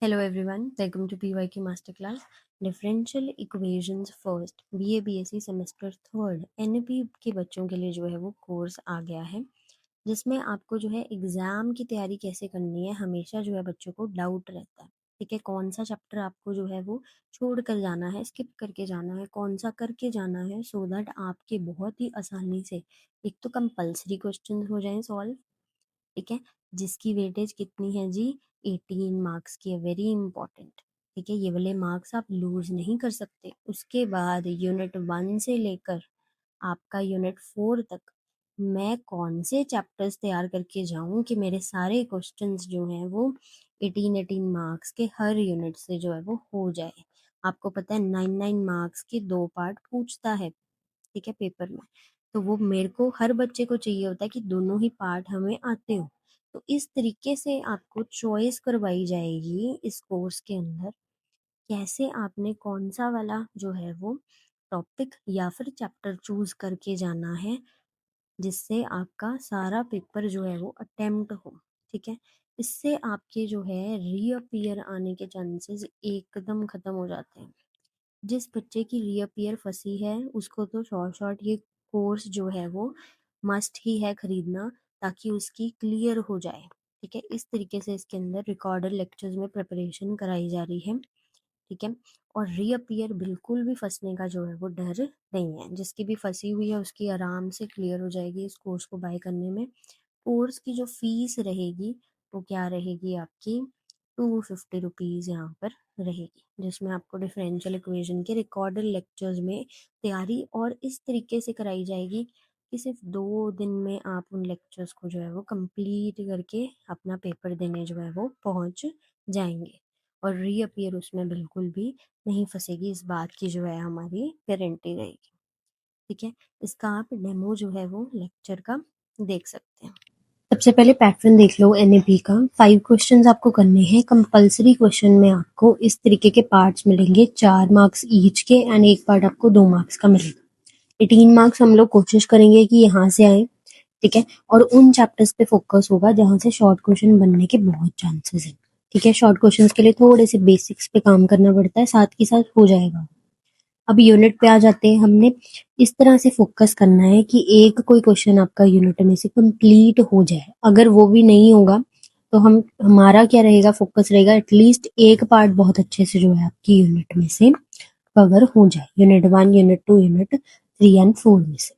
Hello everyone, welcome to PYQ Masterclass. Differential equations first BA BSc semester third NP के बच्चों के लिए जो है वो कोर्स आ गया है, जिसमें आपको जो है एग्जाम की तैयारी कैसे करनी है हमेशा जो है बच्चों को डाउट रहता है। ठीक है, कौन सा चैप्टर आपको जो है वो छोड़ कर जाना है, स्किप करके जाना है, कौन सा करके जाना है, सो दैट आपके बहुत ही आसानी से एक तो कंपल्सरी क्वेश्चन हो जाएं सॉल्व। ठीक है, जिसकी वेटेज कितनी है जी, 18 मार्क्स की है, वेरी इंपॉर्टेंट। ठीक है, ये वाले मार्क्स आप लूज नहीं कर सकते। उसके बाद यूनिट 1 से लेकर आपका यूनिट 4 तक मैं कौन से चैप्टर्स तैयार करके जाऊं कि मेरे सारे क्वेश्चंस जो हैं वो 18 मार्क्स के हर यूनिट से जो है वो हो जाए। आपको पता है 9 मार्क्स के 2 पार्ट पूछता है, ठीक है, पेपर में। तो वो मेरे को हर बच्चे को चाहिए होता है कि दोनों ही पार्ट हमें आते हो। तो इस तरीके से आपको चॉइस करवाई जाएगी इस कोर्स के अंदर, कैसे आपने कौन सा वाला जो है वो टॉपिक या फिर चैप्टर चूज करके जाना है, जिससे आपका सारा पेपर जो है वो अटेम्प्ट हो। ठीक है, इससे आपके जो है रीअपियर आने के चांसेस एकदम खत्म हो जाते हैं। जिस बच्चे की रीअपियर फंसी है उसको तो शॉर्ट शॉर्ट ये कोर्स जो है वो मस्ट ही है खरीदना, ताकि उसकी क्लियर हो जाए। ठीक है, इस तरीके से इसके अंदर रिकॉर्डर लेक्चर्स में प्रिपरेशन कराई जा रही है। ठीक है, और रीअपियर बिल्कुल भी फंसने का जो है वो डर नहीं है। जिसकी भी फंसी हुई है उसकी आराम से क्लियर हो जाएगी इस कोर्स को बाय करने में। कोर्स की जो फीस रहेगी वो क्या रहेगी आपकी, 250 रुपीज़ यहाँ पर रहेगी, जिसमें आपको डिफरेंशियल इक्वेशन के रिकॉर्डेड लेक्चर्स में तैयारी और इस तरीके से कराई जाएगी कि सिर्फ 2 दिन में आप उन लेक्चर्स को जो है वो कंप्लीट करके अपना पेपर देने जो है वो पहुंच जाएंगे। और रीअपियर उसमें बिल्कुल भी नहीं फंसेगी, इस बात की जो है हमारी गारंटी रहेगी। ठीक है, इसका आप डेमो जो है वो लेक्चर का देख सकते हैं। सबसे पहले पैटर्न देख लो एनएपी का। 5 क्वेश्चंस आपको करने हैं। कंपलसरी क्वेश्चन में आपको इस तरीके के पार्ट्स मिलेंगे, 4 मार्क्स ईच के, एंड एक पार्ट आपको 2 मार्क्स का मिलेगा। 18 मार्क्स हम लोग कोशिश करेंगे कि यहाँ से आए। ठीक है, और उन चैप्टर्स पे फोकस होगा जहाँ से शॉर्ट क्वेश्चन बनने के बहुत चांसेस है। ठीक है, शॉर्ट क्वेश्चंस के लिए थोड़े से बेसिक्स पे काम करना पड़ता है, साथ ही साथ हो जाएगा। अब यूनिट पे आ जाते हैं। हमने इस तरह से फोकस करना है कि एक कोई क्वेश्चन आपका यूनिट में से कंप्लीट हो जाए। अगर वो भी नहीं होगा तो हम हमारा क्या रहेगा, फोकस रहेगा एटलीस्ट एक पार्ट बहुत अच्छे से जो है आपकी यूनिट में से कवर हो जाए, यूनिट 1, यूनिट 2, यूनिट 3 एंड 4 में से।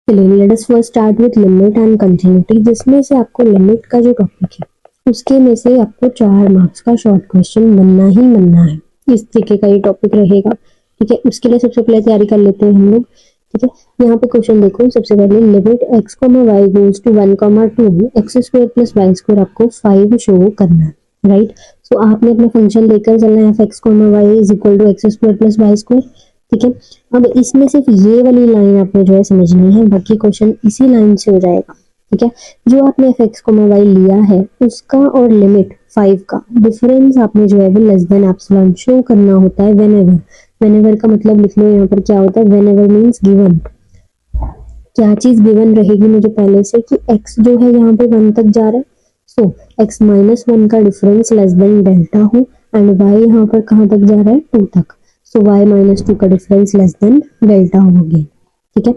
चलिए let us first start with limit and continuity, जिसमें से आपको लिमिट का जो टॉपिक है उसके में से आपको 4 मार्क्स का शॉर्ट क्वेश्चन बनना ही बनना है। इस तरीके का ये टॉपिक रहेगा। ठीक है, उसके लिए सबसे पहले तैयारी कर लेते हैं हम लोग। ठीक है, यहाँ पे क्वेश्चन देखो। सबसे पहले limit x, y goes to 1, 2 x square plus y square आपको 5 शो करना है। राइट, सो आपने अपना फंक्शन लेकर चलना है fx, y is equal to x square plus y square. ठीक है, अब इसमें सिर्फ ये वाली लाइन आपने जो है समझनी है, बाकी क्वेश्चन इसी लाइन से हो जाएगा। ठीक है, जो आपने एफ एक्स कोमा वाई लिया है उसका और लिमिट 5 का डिफरेंस आपने जो है वो लेस देन एप्सिलॉन शो करना होता है व्हेनेवर। व्हेनेवर का मतलब लिख लो यहाँ पर क्या होता है, व्हेनेवर मींस गिवन। क्या चीज गिवन रहेगी मुझे पहले से कि x जो है यहाँ पे 1 तक जा रहा है, सो x माइनस 1 का डिफरेंस लेस देन डेल्टा हो, एंड y यहाँ पर कहाँ तक जा रहा है, 2 तक, सो y माइनस 2 का डिफरेंस लेस देन डेल्टा होगी। ठीक है,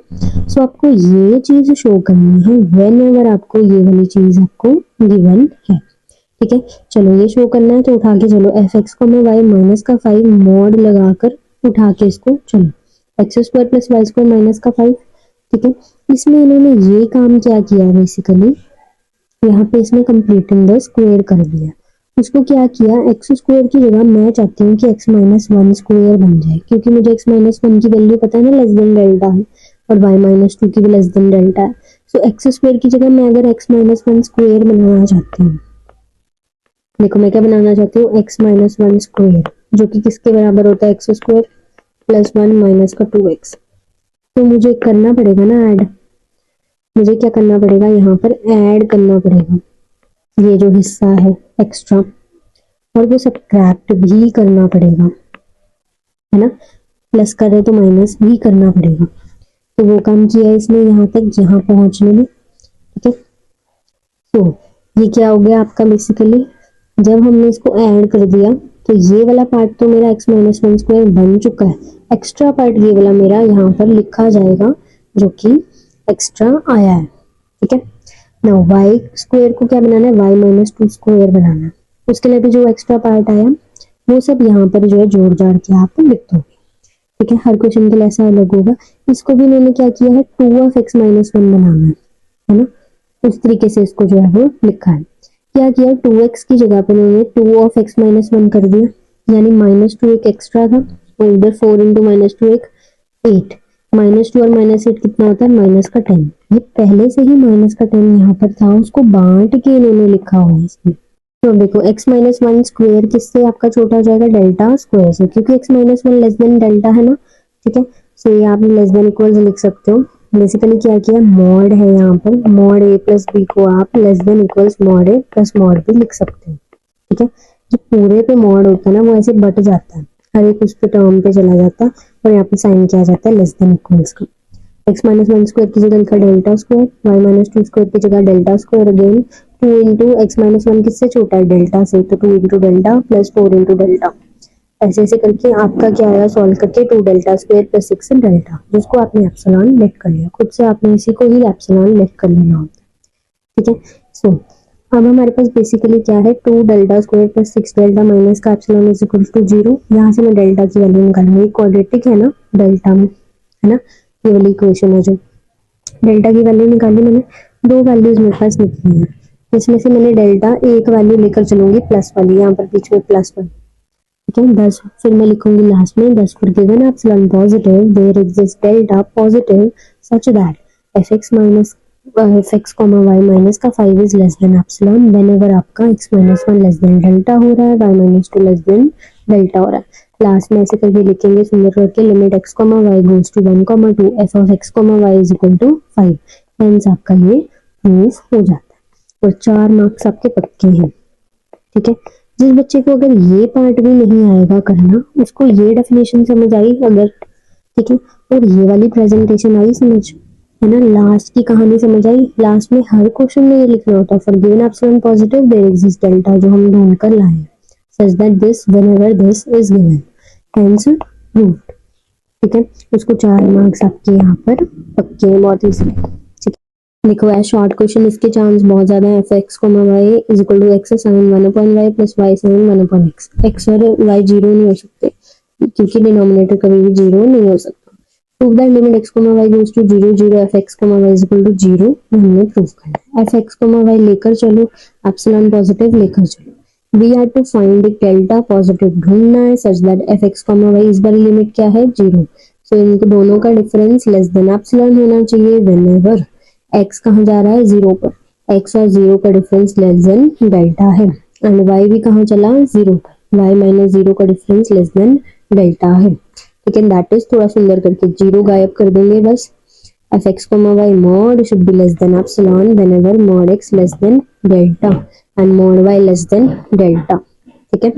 सो आपको ये चीज शो करनी है व्हेन एवर आपको ये वाली चीज आपको गिवन है। ठीक है, चलो ये शो करना है तो उठा के चलो एफ एक्स को मैं वाई माइनस का 5 मॉड लगाकर उठा के इसको चलो x square plus y square minus का 5। ठीक है, इसमें इन्होंने ये काम क्या किया बेसिकली, यहाँ पे इसमें कंप्लीटिंग द स्क्वायर कर दिया। उसको क्या किया, एक्स स्क्वायर की जगह मैं चाहती हूँ कि एक्स माइनस 1 स्क्वायर बन जाए, क्योंकि मुझे एक्स माइनस 1 की वैल्यू पता है ना, लेस देन डेल्टा है, और वाई माइनस 2 की भी लेस देन डेल्टा है। सो एक्स स्क्वायर की जगह मैं अगर एक्स माइनस 1 स्क्वायर बनाना चाहती हूँ, देखो मैं क्या बनाना चाहती हूँ, एक्स माइनस 1 स्क्वायर, जो कि किसके बराबर होता है, एक्स स्क्वायर प्लस 1 माइनस का 2x। तो मुझे करना पड़ेगा ना ऐड, मुझे क्या करना पड़ेगा, यहाँ पर ऐड करना पड़ेगा ये जो हिस्सा है एक्स्ट्रा, और वो सब्ट्रैक्ट भी करना पड़ेगा, है ना, प्लस करे तो माइनस भी करना पड़ेगा। तो वो काम किया इसने यहाँ तक, यहाँ पहुंचने में। ठीक है, तो ये क्या हो गया आपका बेसिकली जब हमने इसको ऐड कर दिया तो ये वाला पार्ट तो मेरा x माइनस वन स्क्वायर बन चुका है, एक्स्ट्रा पार्ट ये वाला मेरा यहाँ पर लिखा जाएगा जो कि एक्स्ट्रा आया है। ठीक है, नाउ y स्क्वायर को क्या बनाना है, y माइनस टू स्क्वायर बनाना है। उसके लिए भी जो एक्स्ट्रा पार्ट आया वो सब यहाँ पर जो है जोड़ जाड़ के आप लिख दो। ठीक है, हर क्वेश्चन के लिए ऐसा अलग होगा। इसको भी मैंने क्या किया है, two of X minus one बनाना है ना, उस तरीके से इसको जो है वो लिखा है। क्या किया, टू एक्स की जगह पे मैंने to of X minus one कर दिया, यानी माइनस टू एक एक्स्ट्रा था और इधर फोर इंटू माइनस टू एक 8, माइनस टू और माइनस एट कितना होता है, माइनस का 10। ये पहले से ही माइनस का 10 यहाँ पर था, उसको बांट के इन्होंने लिखा हुआ है इसमें। तो देखो x माइनस वन स्क्वायर किससे आपका छोटा हो जाएगा, डेल्टा स्क्वायर से, क्योंकि x minus one less than delta है ना। ठीक है, सो ये आप लेस देन इक्वल्स लिख सकते हो। बेसिकली क्या किया, मॉड है यहाँ पर, मॉड a प्लस बी को आप less than equals mod a plus mod b लिख सकते हो। ठीक है, जो पूरे पे मॉड होता है ना वो ऐसे बट जाता है, हर एक उस पे टर्म पे चला जाता है और यहाँ पे साइन किया जाता है लेस देन इक्वल्स का। x माइनस वन स्क्वायर की जगह लिखा delta square, y minus two square की जगह delta square, again two into x minus one किससे छोटा है, डेल्टा से, तो two into delta plus four into delta. ऐसे ऐसे करके आपका क्या आया, सॉल्व करके two delta square plus six delta, जिसको आपने एप्सिलॉन लेट कर लिया, खुद से आपने इसी को ही एप्सिलॉन लेट कर लेना होता है। ठीक है, सो अब हमारे पास बेसिकली क्या है, two delta square plus six delta minus का epsilon is equal to zero. यहाँ से मैं डेल्टा की वैल्यू निकालूंगी, क्वाड्रेटिक है ना डेल्टा में, है ना, ये वाली इक्वेशन है जो डेल्टा की वैल्यू निकाली मैंने, दो वैल्यूज मेरे पास निकली है, इसमें से मैंने डेल्टा एक वैल्यू लेकर चलूंगी प्लस वाली, यहाँ पर बीच में प्लस वन। ठीक है, 10 फिर मैं लिखूंगी लास्ट में 10 for given epsilon positive there exist delta positive such that fx minus fx comma y minus का 5 is less than epsilon whenever आपका x minus one less than delta हो रहा है, y minus two less than delta हो रहा है। Last में ऐसे करके लिखेंगे सुंदर करके, limit x comma y goes to 1 comma 2 f of x comma y is equal to 5। Hence आपका ये प्रूफ हो जाता है और 4 मार्क्स आपके पक्के हैं। ठीक है, जिस बच्चे को अगर ये पार्ट भी नहीं आएगा करना, उसको ये डेफिनेशन समझ आई अगर, ठीक है, और ये वाली प्रेजेंटेशन आई समझ, है ना, लास्ट की कहानी समझ आई, लास्ट में हर क्वेश्चन में ये लिखना होता है for given epsilon positive there exist delta, जो हम ढूंढ कर लाए हैं, such that this whenever this is given, hence proved. ठीक है, उसको 4 मार्क्स आपके यहाँ पर पक्के हैं, बहुत इजी। देखो है शॉर्ट क्वेश्चन, इसके चांस बहुत ज्यादा है, fx y is equal to x sin 1 upon y plus y sin 1 upon x। x और y जीरो नहीं हो सकते क्योंकि डिनोमिनेटर कभी भी जीरो नहीं हो सकता। Prove that limit x y goes to zero zero fx y is equal to zero, हमने प्रूव करना है। fx y लेकर चलो, एप्सिलॉन पॉजिटिव लेकर चलो, we are to find delta positive ढूंढना है सच दैट fx y इस बार लिमिट क्या है, जीरो। सो इनको दोनों का डिफरेंस लेस देन एप्सिलॉन होना चाहिए व्हेनेवर x कहाँ जा रहा है, जीरो पर, x और जीरो का डिफरेंस लेस देन डेल्टा है, एंड y भी कहाँ चला, जीरो पर, y माइनस जीरो का डिफरेंस लेस देन डेल्टा है। ठीक है, दैट इज थोड़ा सुंदर करके जीरो गायब कर देंगे बस, fx y mod should be less than epsilon whenever mod x less than delta and mod y less than delta। ठीक है,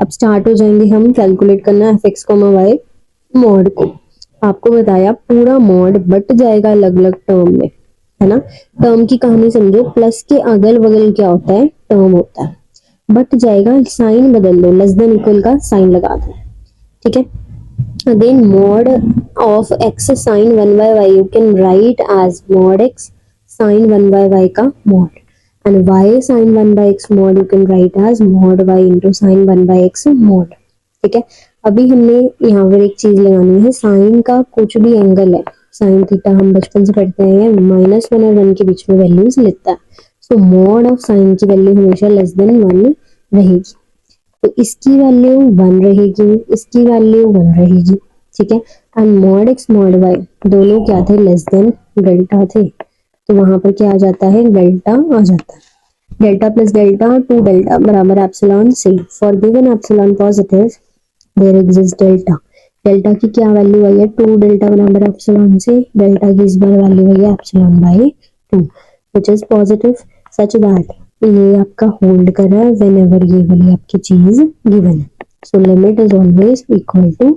अब स्टार्ट हो जाएंगे हम कैलकुलेट करना fx y mod को। आपको बताया पूरा मॉड बट जाएगा अलग अलग टर्म में, है ना, टर्म की कहानी समझो, प्लस के अगल बगल क्या होता है, टर्म होता है, बट जाएगा, साइन बदल दो, लेस देन इक्वल का साइन लगा दो। ठीक है, again mod of X sine 1 by Y you can write as mod X sine 1 by Y का mod, and Y sine 1 by X mod you can write as mod Y into sine 1 by X mod. ठीक है, अभी हमने यहाँ पर एक चीज लगानी है, साइन का कुछ भी एंगल है, साइन थीटा हम बचपन से पढ़ते हैं माइनस वन और वन के बीच में वैल्यूज लेता है, सो मॉड ऑफ साइन की वैल्यू हमेशा लेस देन वन रहेगी, तो इसकी वैल्यू वन रहेगी, इसकी वैल्यू वन रहेगी। ठीक है, and mod x mod y दोनों क्या थे, लेस देन डेल्टा थे, तो वहां पर क्या आ जाता है, डेल्टा आ जाता है, delta plus delta two delta बराबर एप्सिलॉन से, for given epsilon positive there exist delta, delta की क्या वैल्यू आई है, टू डेल्टा बराबर एप्सिलॉन से, डेल्टा की इस बार वैल्यू आई है epsilon by two which is positive such that ये आपका होल्ड कर रहा है व्हेनेवर ये वाली आपकी चीज गिवन है, so limit is always equal to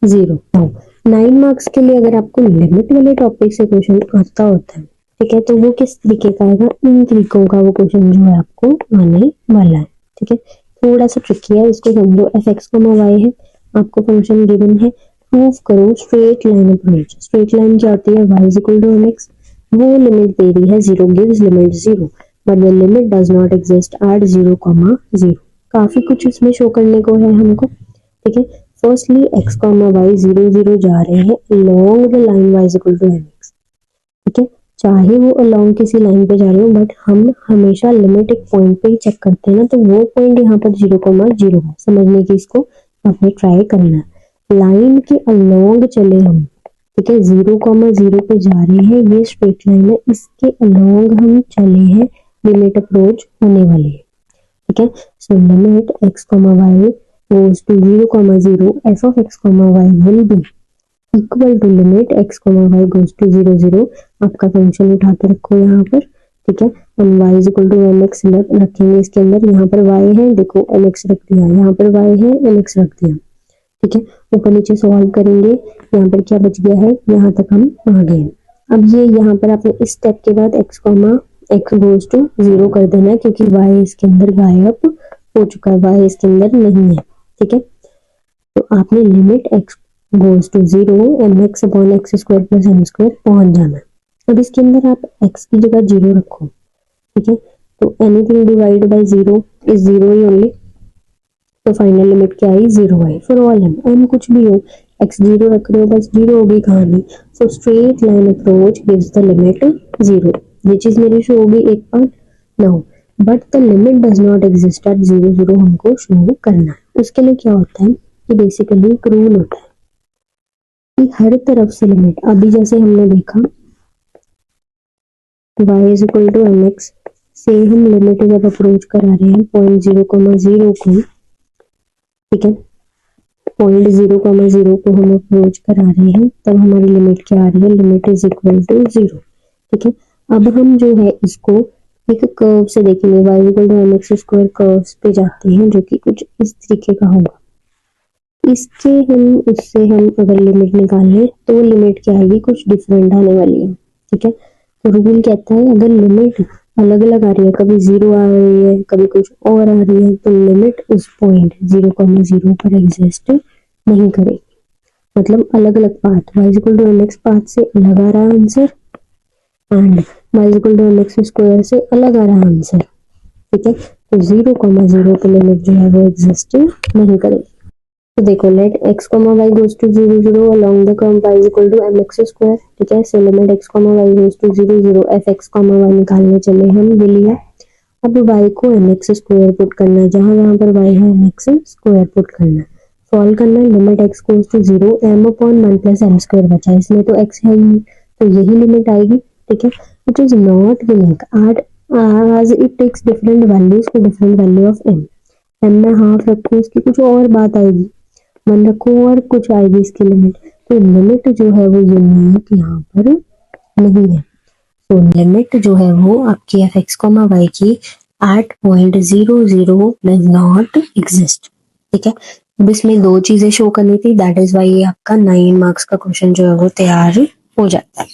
zero. Now 9 marks के लिए अगर आपको लिमिट वाले टॉपिक से क्वेश्चन आता होता है, ठीक है, तो वो किस तरीके का आएगा, इन तरीकों का वो क्वेश्चन जो है आपको आने वाला है। ठीक है, थोड़ा सा ट्रिकी है, इसको समझो। एफ एक्स को वाई है, आपको फंक्शन गिवन है, प्रूव करो straight line approach. Straight line क्या होती है, y is equal to m x, वो लिमिट दे रही है zero, gives limit zero, but the limit does not exist at zero comma zero. काफी कुछ इसमें शो करने को है हमको, ठीक है। Firstly x comma y zero zero जा रहे हैं along the line y is equal to m x, ठीक है। चाहे वो अलोंग किसी लाइन पे जा रहे हो, बट हम हमेशा लिमिट एक पॉइंट पे ही चेक करते हैं ना, तो वो पॉइंट यहाँ पर जीरो कॉमा जीरो है, समझने की इसको आपने ट्राई करना है। लाइन के अलोंग चले हम, ठीक है, जीरो कॉमा जीरो पे जा रहे हैं, ये स्ट्रेट लाइन है, इसके अलोंग हम चले हैं, लिमिट अप्रोच होने वाली है, ठीक है। So limit x comma y goes to 0 comma 0 f of x comma y will be equal to limit x comma y goes to zero zero. आपका फंक्शन उठा के रखो यहाँ पर, ठीक है। हम y is equal to m x रखेंगे इसके अंदर, यहाँ पर वाई है, देखो एम एक्स रख दिया, यहाँ पर वाई है, एम एक्स रख दिया, ठीक है। ऊपर नीचे सॉल्व करेंगे, यहाँ पर क्या बच गया है, यहाँ तक हम आ गए। अब ये यहाँ पर आपने इस स्टेप के बाद x comma x goes to zero कर देना है, क्योंकि वाई इसके अंदर गायब हो चुका है, वाई इसके अंदर नहीं है, ठीक है। तो आपने limit x goes to zero m x upon x square plus m square पहुंच जाना है। अब इसके अंदर आप एक्स की जगह जीरो रखो, ठीक है। तो anything divide by zero is zero ही ओनली, तो फाइनल लिमिट क्या आई, जीरो आई फॉर ऑल एम। एम कुछ भी हो, एक्स जीरो रख रहे हो, बस जीरो होगी कहानी। So straight line approach gives the limit zero. ये चीज मेरी शो होगी एक part now, but the limit does not exist at zero zero हमको शो करना है। उसके लिए क्या होता है कि बेसिकली एक रूल होता है कि हर तरफ से लिमिट, अभी जैसे हमने देखा y is equal to m x से हम लिमिट जब अप्रोच करा रहे हैं पॉइंट जीरो कॉमा जीरो को, ठीक है, पॉइंट जीरो कॉमा जीरो को हम अप्रोच करा रहे हैं, तब हमारी लिमिट क्या आ रही है, limit is equal to zero, ठीक है। अब हम जो है इसको एक कर्व से देखेंगे, y is equal to m x square curve पे जाते हैं, जो कि कुछ इस तरीके का होगा। इसके हम उससे हम अगर लिमिट निकालें तो लिमिट क्या आएगी, कुछ डिफरेंट आने वाली है, ठीक है। तो रूल कहता है अगर लिमिट अलग अलग आ रही है, कभी जीरो आ रही है, कभी कुछ और आ रही है, तो लिमिट उस पॉइंट जीरो कॉमा जीरो पर एग्जिस्ट नहीं करेगी। मतलब अलग अलग path, y equal to m x path से अलग आ रहा है answer, and y equal to m x square से अलग आ रहा है आंसर, ठीक है। तो जीरो कॉमा जीरो पे लिमिट जो है वो एग्जिस्ट नहीं करेगी। तो देखो let x comma y goes to zero zero along the curve y is equal to m x square, ठीक है। So limit x comma y goes to zero zero f x comma y निकालने चले हम, ये लिया। अब y को M x square put करना है, जहां जहां पर y है एम एक्स स्क्वायर पुट करना है, सॉल्व करना है। Limit x goes to zero m upon one plus m square बचा है, इसमें तो x है ही, तो यही लिमिट आएगी, ठीक है। It is not unique at as it takes different values for different value of m। m में हाफ रखो, इसकी कुछ और बात आएगी, मन रखो और कुछ आएगी इसकी लिमिट। तो लिमिट जो है वो यूनिक यहाँ पर नहीं है। तो लिमिट जो है वो आपकी एफ एक्स कॉमा वाई की at point zero zero does not exist, ठीक है। अब इसमें दो चीजें शो करनी थी, दैट इज वाई आपका 9 मार्क्स का क्वेश्चन जो है वो तैयार हो जाता है।